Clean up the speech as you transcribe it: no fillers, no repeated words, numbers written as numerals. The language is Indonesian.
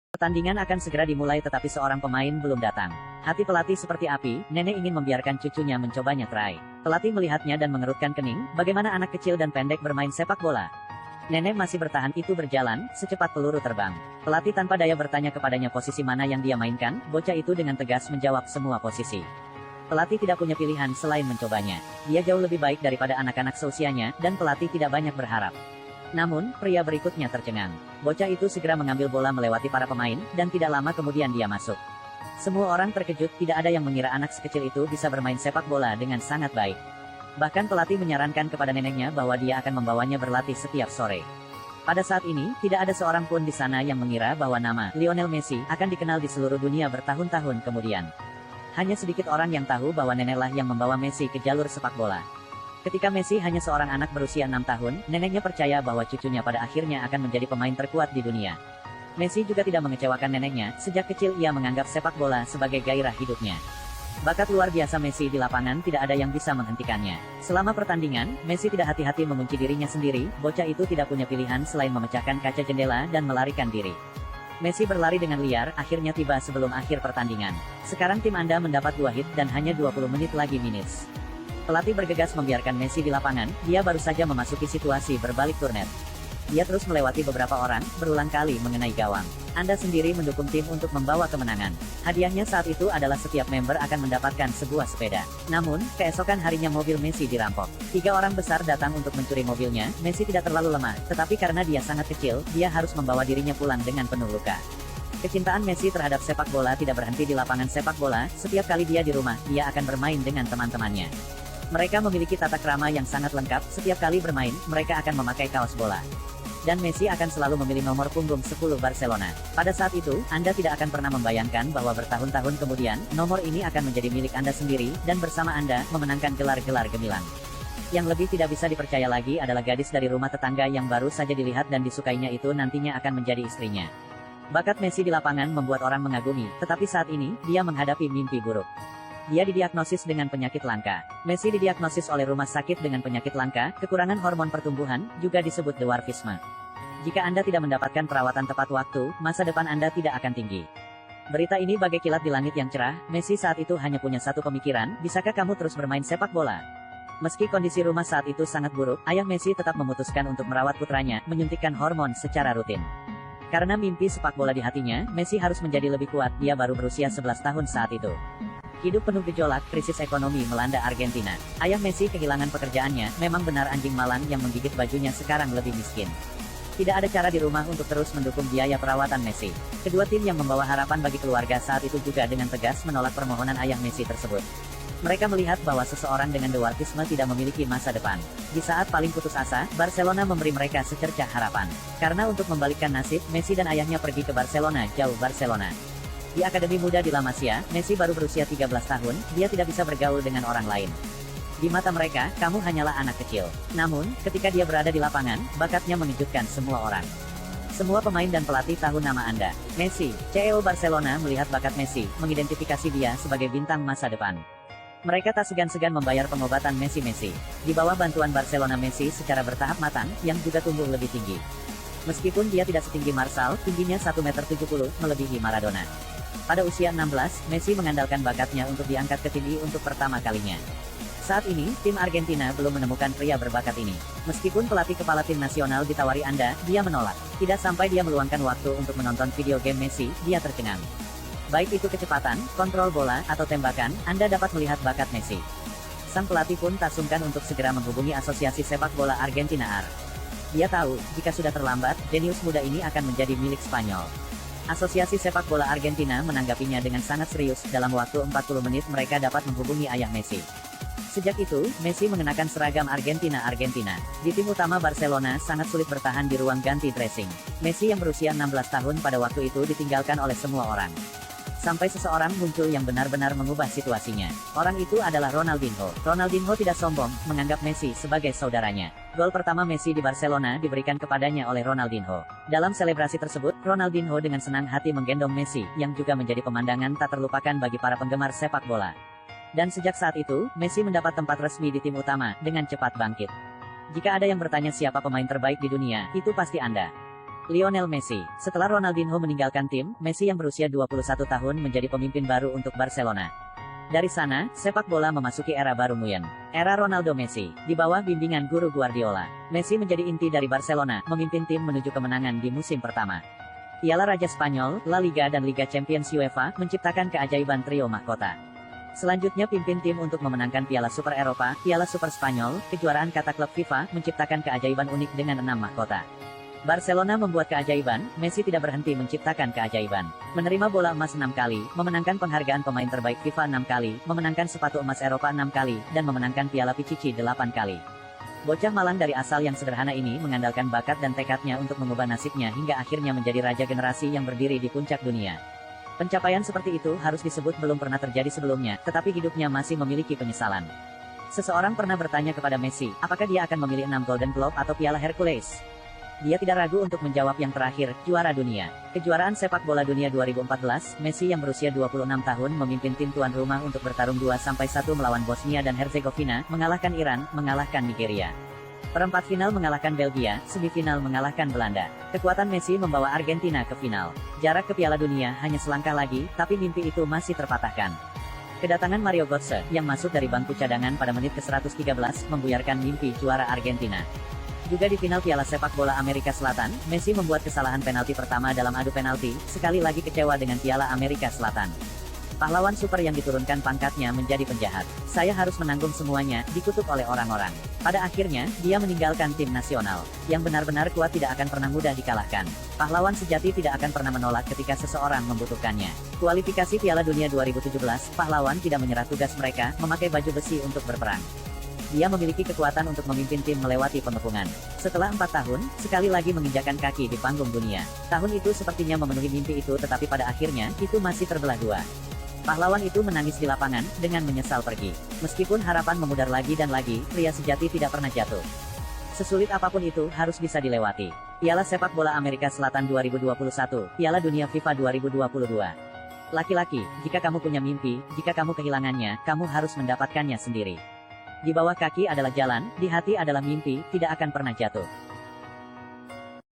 Pertandingan akan segera dimulai tetapi seorang pemain belum datang. Hati pelatih seperti api, nenek ingin membiarkan cucunya mencobanya try. Pelatih melihatnya dan mengerutkan kening, bagaimana anak kecil dan pendek bermain sepak bola. Nenek masih bertahan, itu berjalan, secepat peluru terbang. Pelatih tanpa daya bertanya kepadanya posisi mana yang dia mainkan, bocah itu dengan tegas menjawab semua posisi. Pelatih tidak punya pilihan selain mencobanya. Dia jauh lebih baik daripada anak-anak seusianya, dan pelatih tidak banyak berharap. Namun, pria berikutnya tercengang. Bocah itu segera mengambil bola melewati para pemain, dan tidak lama kemudian dia masuk. Semua orang terkejut, tidak ada yang mengira anak sekecil itu bisa bermain sepak bola dengan sangat baik. Bahkan pelatih menyarankan kepada neneknya bahwa dia akan membawanya berlatih setiap sore. Pada saat ini, tidak ada seorang pun di sana yang mengira bahwa nama Lionel Messi akan dikenal di seluruh dunia bertahun-tahun kemudian. Hanya sedikit orang yang tahu bahwa neneklah yang membawa Messi ke jalur sepak bola. Ketika Messi hanya seorang anak berusia 6 tahun, neneknya percaya bahwa cucunya pada akhirnya akan menjadi pemain terkuat di dunia. Messi juga tidak mengecewakan neneknya, sejak kecil ia menganggap sepak bola sebagai gairah hidupnya. Bakat luar biasa Messi di lapangan tidak ada yang bisa menghentikannya. Selama pertandingan, Messi tidak hati-hati mengunci dirinya sendiri, bocah itu tidak punya pilihan selain memecahkan kaca jendela dan melarikan diri. Messi berlari dengan liar, akhirnya tiba sebelum akhir pertandingan. Sekarang tim Anda mendapat 2 hit dan hanya 20 menit lagi minutes. Pelatih bergegas membiarkan Messi di lapangan, dia baru saja memasuki situasi berbalik turnet. Dia terus melewati beberapa orang, berulang kali mengenai gawang. Anda sendiri mendukung tim untuk membawa kemenangan. Hadiahnya saat itu adalah setiap member akan mendapatkan sebuah sepeda. Namun, keesokan harinya mobil Messi dirampok. 3 orang besar datang untuk mencuri mobilnya. Messi tidak terlalu lemah, tetapi karena dia sangat kecil, dia harus membawa dirinya pulang dengan penuh luka. Kecintaan Messi terhadap sepak bola tidak berhenti di lapangan sepak bola, setiap kali dia di rumah, dia akan bermain dengan teman-temannya. Mereka memiliki tata krama yang sangat lengkap, setiap kali bermain, mereka akan memakai kaos bola. Dan Messi akan selalu memilih nomor punggung 10 Barcelona. Pada saat itu, Anda tidak akan pernah membayangkan bahwa bertahun-tahun kemudian, nomor ini akan menjadi milik Anda sendiri, dan bersama Anda, memenangkan gelar-gelar gemilang. Yang lebih tidak bisa dipercaya lagi adalah gadis dari rumah tetangga yang baru saja dilihat dan disukainya itu nantinya akan menjadi istrinya. Bakat Messi di lapangan membuat orang mengagumi, tetapi saat ini, dia menghadapi mimpi buruk. Dia didiagnosis dengan penyakit langka. Messi didiagnosis oleh rumah sakit dengan penyakit langka, kekurangan hormon pertumbuhan, juga disebut dwarfisme. Jika Anda tidak mendapatkan perawatan tepat waktu, masa depan Anda tidak akan tinggi. Berita ini bagai kilat di langit yang cerah, Messi saat itu hanya punya satu pemikiran, bisakah kamu terus bermain sepak bola? Meski kondisi rumah saat itu sangat buruk, ayah Messi tetap memutuskan untuk merawat putranya, menyuntikkan hormon secara rutin. Karena mimpi sepak bola di hatinya, Messi harus menjadi lebih kuat, dia baru berusia 11 tahun saat itu. Hidup penuh gejolak, krisis ekonomi melanda Argentina. Ayah Messi kehilangan pekerjaannya, memang benar anjing malang yang menggigit bajunya sekarang lebih miskin. Tidak ada cara di rumah untuk terus mendukung biaya perawatan Messi. Kedua tim yang membawa harapan bagi keluarga saat itu juga dengan tegas menolak permohonan ayah Messi tersebut. Mereka melihat bahwa seseorang dengan dwarfisme tidak memiliki masa depan. Di saat paling putus asa, Barcelona memberi mereka secercah harapan. Karena untuk membalikkan nasib, Messi dan ayahnya pergi ke Barcelona, jauh Barcelona. Di Akademi Muda di La Masia, Messi baru berusia 13 tahun, dia tidak bisa bergaul dengan orang lain. Di mata mereka, kamu hanyalah anak kecil. Namun, ketika dia berada di lapangan, bakatnya mengejutkan semua orang. Semua pemain dan pelatih tahu nama Anda. Messi, CEO Barcelona melihat bakat Messi, mengidentifikasi dia sebagai bintang masa depan. Mereka tak segan-segan membayar pengobatan Messi. Di bawah bantuan Barcelona, Messi secara bertahap matang, yang juga tumbuh lebih tinggi. Meskipun dia tidak setinggi Marsal, tingginya 1,70 meter, melebihi Maradona. Pada usia 16, Messi mengandalkan bakatnya untuk diangkat ke tim I untuk pertama kalinya. Saat ini, tim Argentina belum menemukan pria berbakat ini. Meskipun pelatih kepala tim nasional ditawari Anda, dia menolak. Tidak sampai dia meluangkan waktu untuk menonton video game Messi, dia tercengang. Baik itu kecepatan, kontrol bola, atau tembakan, Anda dapat melihat bakat Messi. Sang pelatih pun tak sungkan untuk segera menghubungi Asosiasi Sepak Bola Argentina AR. Dia tahu, jika sudah terlambat, jenius muda ini akan menjadi milik Spanyol. Asosiasi Sepak Bola Argentina menanggapinya dengan sangat serius, dalam waktu 40 menit mereka dapat menghubungi ayah Messi. Sejak itu, Messi mengenakan seragam Argentina. Di tim utama Barcelona sangat sulit bertahan di ruang ganti dressing. Messi yang berusia 16 tahun pada waktu itu ditinggalkan oleh semua orang. Sampai seseorang muncul yang benar-benar mengubah situasinya. Orang itu adalah Ronaldinho. Ronaldinho tidak sombong, menganggap Messi sebagai saudaranya. Gol pertama Messi di Barcelona diberikan kepadanya oleh Ronaldinho. Dalam selebrasi tersebut, Ronaldinho dengan senang hati menggendong Messi, yang juga menjadi pemandangan tak terlupakan bagi para penggemar sepak bola. Dan sejak saat itu, Messi mendapat tempat resmi di tim utama, dengan cepat bangkit. Jika ada yang bertanya siapa pemain terbaik di dunia, itu pasti Anda. Lionel Messi. Setelah Ronaldinho meninggalkan tim, Messi yang berusia 21 tahun menjadi pemimpin baru untuk Barcelona. Dari sana, sepak bola memasuki era baru Nguyen. Era Ronaldo Messi. Di bawah bimbingan guru Guardiola, Messi menjadi inti dari Barcelona, memimpin tim menuju kemenangan di musim pertama. Piala Raja Spanyol, La Liga dan Liga Champions UEFA menciptakan keajaiban trio mahkota. Selanjutnya pimpin tim untuk memenangkan Piala Super Eropa, Piala Super Spanyol, kejuaraan kata klub FIFA, menciptakan keajaiban unik dengan 6 mahkota. Barcelona membuat keajaiban, Messi tidak berhenti menciptakan keajaiban. Menerima bola emas 6 kali, memenangkan penghargaan pemain terbaik FIFA 6 kali, memenangkan sepatu emas Eropa 6 kali, dan memenangkan Piala Pichichi 8 kali. Bocah malang dari asal yang sederhana ini mengandalkan bakat dan tekadnya untuk mengubah nasibnya hingga akhirnya menjadi raja generasi yang berdiri di puncak dunia. Pencapaian seperti itu harus disebut belum pernah terjadi sebelumnya, tetapi hidupnya masih memiliki penyesalan. Seseorang pernah bertanya kepada Messi, apakah dia akan memilih 6 Golden Globe atau Piala Hercules? Dia tidak ragu untuk menjawab yang terakhir, juara dunia. Kejuaraan sepak bola dunia 2014, Messi yang berusia 26 tahun memimpin tim tuan rumah untuk bertarung 2-1 melawan Bosnia dan Herzegovina, mengalahkan Iran, mengalahkan Nigeria. Perempat final mengalahkan Belgia, semifinal mengalahkan Belanda. Kekuatan Messi membawa Argentina ke final. Jarak ke Piala Dunia hanya selangkah lagi, tapi mimpi itu masih terpatahkan. Kedatangan Mario Götze, yang masuk dari bangku cadangan pada menit ke-113, membuyarkan mimpi juara Argentina. Juga di final Piala Sepak Bola Amerika Selatan, Messi membuat kesalahan penalti pertama dalam adu penalti, sekali lagi kecewa dengan Piala Amerika Selatan. Pahlawan super yang diturunkan pangkatnya menjadi penjahat. Saya harus menanggung semuanya, dikutuk oleh orang-orang. Pada akhirnya, dia meninggalkan tim nasional. Yang benar-benar kuat tidak akan pernah mudah dikalahkan. Pahlawan sejati tidak akan pernah menolak ketika seseorang membutuhkannya. Kualifikasi Piala Dunia 2017, pahlawan tidak menyerah tugas mereka, memakai baju besi untuk berperang. Dia memiliki kekuatan untuk memimpin tim melewati pengepungan. Setelah 4 tahun, sekali lagi menginjakan kaki di panggung dunia. Tahun itu sepertinya memenuhi mimpi itu, tetapi pada akhirnya, itu masih terbelah dua. Pahlawan itu menangis di lapangan, dengan menyesal pergi. Meskipun harapan memudar lagi dan lagi, pria sejati tidak pernah jatuh. Sesulit apapun itu, harus bisa dilewati. Piala Sepak Bola Amerika Selatan 2021, Piala Dunia FIFA 2022. Laki-laki, jika kamu punya mimpi, jika kamu kehilangannya, kamu harus mendapatkannya sendiri. Di bawah kaki adalah jalan, di hati adalah mimpi, tidak akan pernah jatuh.